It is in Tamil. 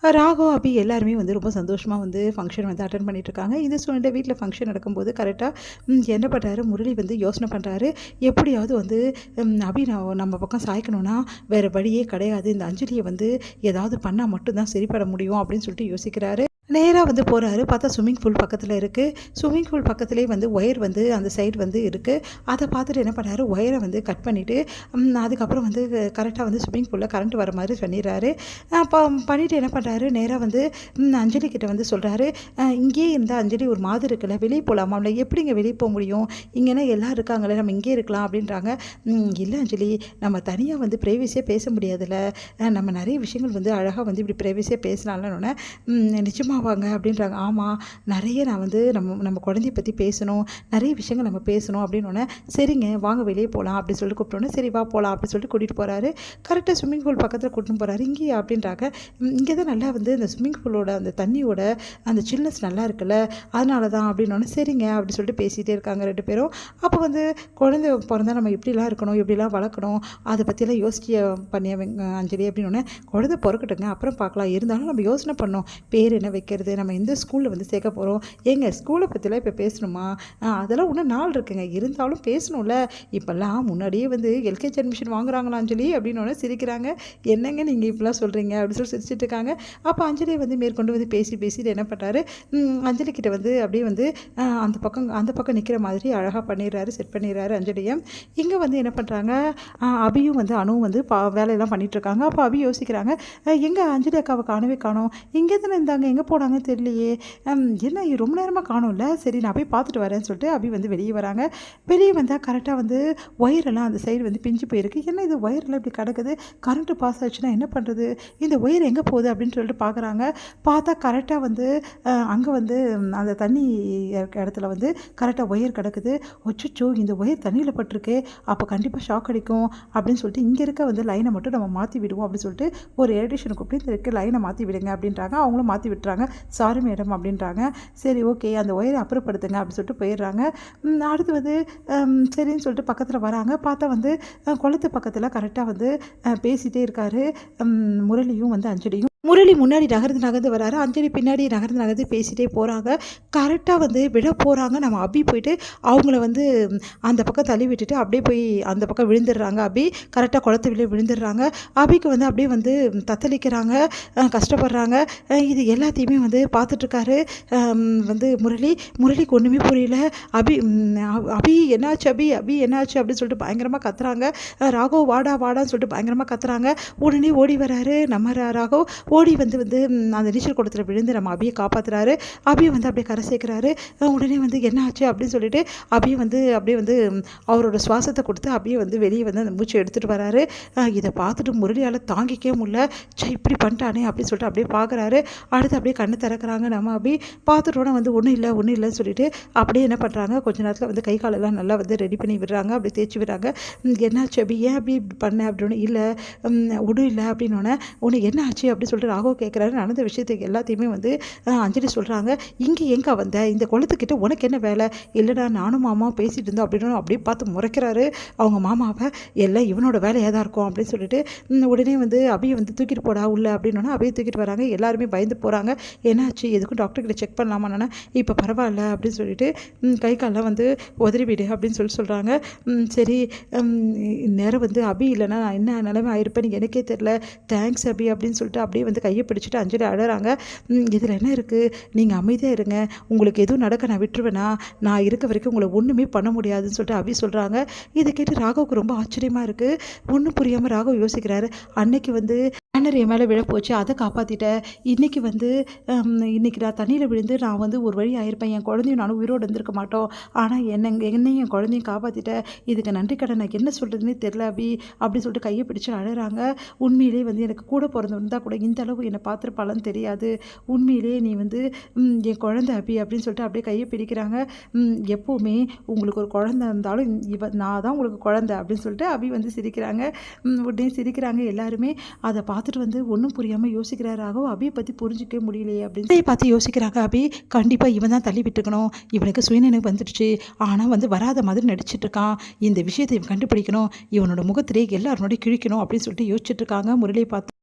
ராகவ், அபி எல்லாருமே வந்து ரொம்ப சந்தோஷமா வந்து ஃபங்ஷன் வந்து அட்டெண்ட் பண்ணிட்டுருக்காங்க. இந்த சூழ்நிலை வீட்ல ஃபங்ஷன் நடக்கும்போது கரெக்ட்டா என்ன பண்றாரு, முரளி வந்து யோசனை பண்றாரு. எப்படியாவது வந்து அபி நம்ம பக்கம் சாய்க்கணும்னா வேற வழியே கிடையாது. இந்த அஞ்சலிய வந்து ஏதாவது பண்ணா மட்டும் தான் சரிப்பட முடியும் அப்படின்னு சொல்லிட்டு யோசிக்கிறாரு. நேரா வந்து போறாரு. பார்த்தா ஸ்விம்மிங் பூல் பக்கத்துல இருக்கு. ஸ்விம்மிங் பூல் பக்கத்திலேயே வந்து ஒயர் வந்து அந்த சைடு வந்து இருக்கு. அத பார்த்துட்டு என்ன பண்ணாரு, ஒயர வந்து கட் பண்ணிட்டு, அதுக்கப்புறம் வந்து கரெக்ட்டா வந்து ஸ்விம்மிங் பூல்ல கரண்ட் வர மாரி பண்ணிறாரு. அப்ப பண்ணிட்டு என்ன பண்றாரு, நேரா வந்து அஞ்சலி கிட்ட வந்து சொல்றாரு, "இங்கேயே இருந்தா அஞ்சலி ஒரு மாதிரி இருக்குல்ல, வெளிய போலாமாம்ல?" "எப்படிங்க வெளிய போ முடியும்? இங்கன்னா எல்லாரும் இருக்காங்களே, நம்ம இங்கேயே இருக்கலாம்." அப்படின்றாங்க. "இல்ல அஞ்சலி, நம்ம தனியா வந்து பிரைவசியா பேச முடியாதுல்ல. நம்ம நெறைய விஷயங்கள் வந்து அழகா வந்து இப்படி பிரைவசியா பேசலாம்லன்னோனே, நிஜமா வாங்க அப்படின்றாங்க. ஆமாம், நிறைய நான் வந்து நம்ம குழந்தைய பற்றி பேசணும், நிறைய விஷயங்கள் நம்ம பேசணும் அப்படின்னோடனே, சரிங்க வாங்க வெளியே போகலாம் அப்படின்னு சொல்லிட்டு கூப்பிட்டோன்னே, சரி வா போகலாம் அப்படின்னு சொல்லிட்டு கூட்டிகிட்டு போகிறாரு. கரெக்டாக ஸ்விம்மிங் பூல் பக்கத்தில் கூட்டின்னு போகிறாரு. இங்கேயா அப்படின்றாங்க. இங்கே தான் நல்லா வந்து இந்த ஸ்விம்மிங் பூலோட அந்த தண்ணியோட அந்த சில்னஸ் நல்லா இருக்குல்ல, அதனால தான் அப்படின்னோடனே, சரிங்க அப்படின்னு சொல்லிட்டு பேசிகிட்டே இருக்காங்க 2 பேரும். அப்போ வந்து குழந்தை பிறந்தா நம்ம இப்படிலாம் இருக்கணும், எப்படிலாம் வளர்க்கணும், அதை பற்றியெல்லாம் யோசிச்சு பண்ணிய அஞ்சலி அப்படின்னோடனே, குழந்தை பிறக்கட்டுங்க அப்புறம் பார்க்கலாம், இருந்தாலும் நம்ம யோசனை பண்ணோம், பேர் என்ன வைக்கிறது, நம்ம எந்த ஸ்கூலில் வந்து சேர்க்க போகிறோம், ஏங்க ஸ்கூலை பற்றிலாம் இப்போ பேசணுமா, அதெல்லாம் இன்னும் நாள் இருக்குங்க, இருந்தாலும் பேசணும்ல, இப்போல்லாம் முன்னாடியே வந்து எல்கேஜி அட்மிஷன் வாங்குறாங்களா அஞ்சலி அப்படின்னோடனே சிரிக்கிறாங்க. என்னங்க நீங்கள் இப்படிலாம் சொல்கிறீங்க அப்படின்னு சொல்லி சிரிச்சிட்டு இருக்காங்க. அப்போ அஞ்சலியை வந்து மேற்கொண்டு வந்து பேசிட்டு என்ன பண்ணுறாரு, அஞ்சலி கிட்ட வந்து அப்படியே வந்து அந்த பக்கம் நிற்கிற மாதிரி அழகாக பண்ணிடுறாரு, செட் பண்ணிடுறாரு அஞ்சலியை. இங்கே வந்து என்ன பண்ணுறாங்க, அபியும் வந்து அணுவும் வந்து வேலையெல்லாம் பண்ணிகிட்ருக்காங்க. அப்போ அபி யோசிக்கிறாங்க, எங்கே அஞ்சலி அக்காவை காணவே காணோம், இங்கே தானே இருந்தாங்க, எங்கே போனாங்கன்னு தெரியலையே, என்ன ரொம்ப நேரமாக காணோம்ல, சரி நான் போய் பார்த்துட்டு வரேன்னு சொல்லிட்டு அபி வந்து வெளியே வராங்க. வெளியே வந்தால் கரெக்டாக வந்து ஒயரெல்லாம் அந்த சைடு வந்து பிஞ்சு போயிருக்கு. என்ன இது ஒயரெல்லாம் இப்படி கிடக்குது, கரண்ட்டு பாஸ் ஆச்சுன்னா என்ன பண்ணுறது, இந்த ஒயர் எங்கே போகுது அப்படின்னு சொல்லிட்டு பார்க்குறாங்க. பார்த்தா கரெக்டாக வந்து அங்கே வந்து அந்த தண்ணி இடத்துல வந்து கரெக்டாக ஒயர் கிடக்குது. அச்சச்சோ, இந்த ஒயர் தண்ணியில் பட்டிருக்கே, அப்போ கண்டிப்பாக ஷாக் அடிக்கும் அப்படின்னு சொல்லிட்டு இங்கே இருக்க வந்து லைனை மட்டும் நம்ம மாற்றி விடுவோம் அப்படின்னு சொல்லிட்டு ஒரு எலக்ட்ரிஷியனை கூப்பிட்டு இந்த லைனை மாற்றி விடுங்க அப்படின்றாங்க. அவங்களும் மாற்றி விட்டுறாங்க. சாரி மேடம் அப்படின்றாங்க. சரி ஓகே, அந்த ஒயரை அப்புறப்படுத்துங்க அப்படின்னு சொல்லிட்டு போயிடுறாங்க. அடுத்து வந்து சரின்னு சொல்லிட்டு பக்கத்தில் வராங்க. பார்த்தா வந்து குளத்து பக்கத்தில் கரெக்டாக வந்து பேசிகிட்டே இருக்காரு முரளியும் வந்து அஞ்சலியும். முரளி முன்னாடி நகர்ந்து வராரு. அஞ்சலி பின்னாடி நகர்ந்து பேசிகிட்டே போகிறாங்க. கரெக்டாக வந்து விட போகிறாங்க. நம்ம அபி போயிட்டு அவங்கள வந்து அந்த பக்கம் தள்ளி விட்டுட்டு அப்படியே போய் அந்த பக்கம் விழுந்துடுறாங்க. அபி கரெக்டாக குளத்து வெளியே விழுந்துடுறாங்க. அபிக்கு வந்து அப்படியே வந்து தத்தளிக்கிறாங்க, கஷ்டப்படுறாங்க. இது எல்லாத்தையுமே வந்து பார்த்துட்ருக்காரு வந்து முரளிக்கு ஒன்றுமே புரியல. அபி என்னாச்சு, அபி என்னாச்சு அப்படின்னு சொல்லிட்டு பயங்கரமாக கத்துறாங்க. ராகவ் வாடான்னு சொல்லிட்டு பயங்கரமாக கத்துறாங்க. உடனே ஓடி வராரு நம்ம ராகவ். ஓடி வந்து அந்த நீச்சல் குளத்தில் விழுந்து நம்ம அபியை காப்பாற்றுறாரு. அபியை வந்து அப்படியே கரை சேர்க்குறாரு. உடனே வந்து என்ன ஆச்சு அப்படின்னு சொல்லிட்டு அபியை வந்து அப்படியே வந்து அவரோட சுவாசத்தை கொடுத்து அப்படியே வந்து வெளியே வந்து அந்த மூச்சை எடுத்துகிட்டு வராரு. இதை பார்த்துட்டு முரளியால் தாங்கிக்கவே முடியல. இப்படி பண்ணிட்டானே அப்படின்னு சொல்லிட்டு அப்படியே பார்க்குறாரு. அடுத்து அப்படியே கண்ணு திறக்கிறாங்க நம்ம அபி. பார்த்துட்டோன்னா வந்து ஒன்றும் இல்லைன்னு சொல்லிட்டு அப்படியே என்ன பண்ணுறாங்க, கொஞ்ச நேரத்தில் வந்து கை காலெல்லாம் நல்லா வந்து ரெடி பண்ணி விடுறாங்க, அப்படி தேய்ச்சி விடுறாங்க. என்னாச்சு அபி, ஏன் அப்படி பண்ண அப்படின்னு, இல்லை ஒன்றும் இல்லை அப்படின்னோடனே, ஒன்று என்ன ஆச்சு அப்படின்னு சொல்லிட்டு ராகவ் கேட்குறாரு. நடந்த விஷயத்துக்கு எல்லாத்தையுமே வந்து அஞ்சலி சொல்கிறாங்க. இங்கே எங்கே வந்த, இந்த குளத்துக்கிட்ட உனக்கு என்ன வேலை, இல்லைடா நானும் மாமாவும் பேசிகிட்டு இருந்தோம் அப்படின்னு அப்படியே பார்த்து முறைக்கிறாரு அவங்க மாமாவை. எல்லாம் இவனோட வேலையாக தான் இருக்கும் அப்படின்னு சொல்லிட்டு உடனே வந்து அபியை வந்து தூக்கிட்டு போடா உள்ள அப்படின்னோன்னா அபியை தூக்கிட்டு வராங்க. எல்லாருமே பயந்து போகிறாங்க. என்னாச்சு, எதுக்கும் டாக்டர்கிட்ட செக் பண்ணலாமாண்ணா, இப்போ பரவாயில்ல அப்படின்னு சொல்லிட்டு கை காலெலாம் வந்து உதறி விடு அப்படின்னு சொல்கிறாங்க. சரி, நேரம் வந்து அபி இல்லைன்னா நான் என்ன நிலைமை ஆயிருப்பேன்னு எனக்கே தெரில, தேங்க்ஸ் அபி அப்படின்னு சொல்லிட்டு அப்படியே வந்து கையை பிடிச்சிட்டு அஞ்சலி அழறாங்க. இதில் என்ன இருக்குது, நீங்கள் அமைதியாக இருங்க, உங்களுக்கு எதுவும் நடக்க நான் விட்டுருவேனா, நான் இருக்க வரைக்கும் உங்களை ஒன்றுமே பண்ண முடியாதுன்னு சொல்லிட்டு அபி சொல்கிறாங்க. இதை கேட்டு ராகவுக்கு ரொம்ப ஆச்சரியமாக இருக்குது. ஒன்றும் புரியாமல் ராகவ் யோசிக்கிறாரு. அன்னைக்கு வந்து பேனர் என் மேலே விழ போச்சு, அதை காப்பாற்றிட்டேன். இன்றைக்கி வந்து இன்றைக்கி நான் தண்ணியில் விழுந்து நான் வந்து ஒரு வழி ஆயிருப்பேன், என் குழந்தையும் நானும் உயிரோடு இருந்திருக்க மாட்டோம். ஆனால் என்னையும் என் குழந்தையும் காப்பாற்றிட்டேன். இதுக்கு நன்றி கடன் நான் என்ன சொல்கிறதுனே தெரில அபி அப்படி சொல்லிட்டு கையை பிடிச்சி அழறாங்க. உண்மையிலே வந்து எனக்கு கூட பிறந்தவன் தான் கூட இந்த அளவு என்னை பார்த்துருப்பாளன்னு தெரியாது. உண்மையிலே நீ வந்து என் குழந்தை அபி அப்படின்னு சொல்லிட்டு அப்படியே கையை பிடிக்கிறாங்க. எப்போவுமே உங்களுக்கு ஒரு குழந்தை இருந்தாலும் நான் தான் உங்களுக்கு குழந்தை அப்படின்னு சொல்லிட்டு அபி வந்து சிரிக்கிறாங்க. உடனே சிரிக்கிறாங்க எல்லாருமே. அதை பார்த்துட்டு வந்து ஒன்றும் புரியாமல் யோசிக்கிறாராகோ, அபியை பற்றி புரிஞ்சிக்கவே முடியலையே அப்படின்னு பார்த்து யோசிக்கிறாங்க. அபி கண்டிப்பாக இவன் தான் தள்ளி விட்டுக்கணும், இவனுக்கு சுயநினைவு வந்துடுச்சு, ஆனால் வந்து வராத மாதிரி நடிச்சிட்டு இருக்கான், இந்த விஷயத்தை இவன் கண்டுபிடிக்கணும், இவனோட முகத்திலே எல்லாரோட கிழிக்கணும் அப்படின்னு சொல்லிட்டு யோசிச்சுட்டு இருக்காங்க முரளியை பார்த்து.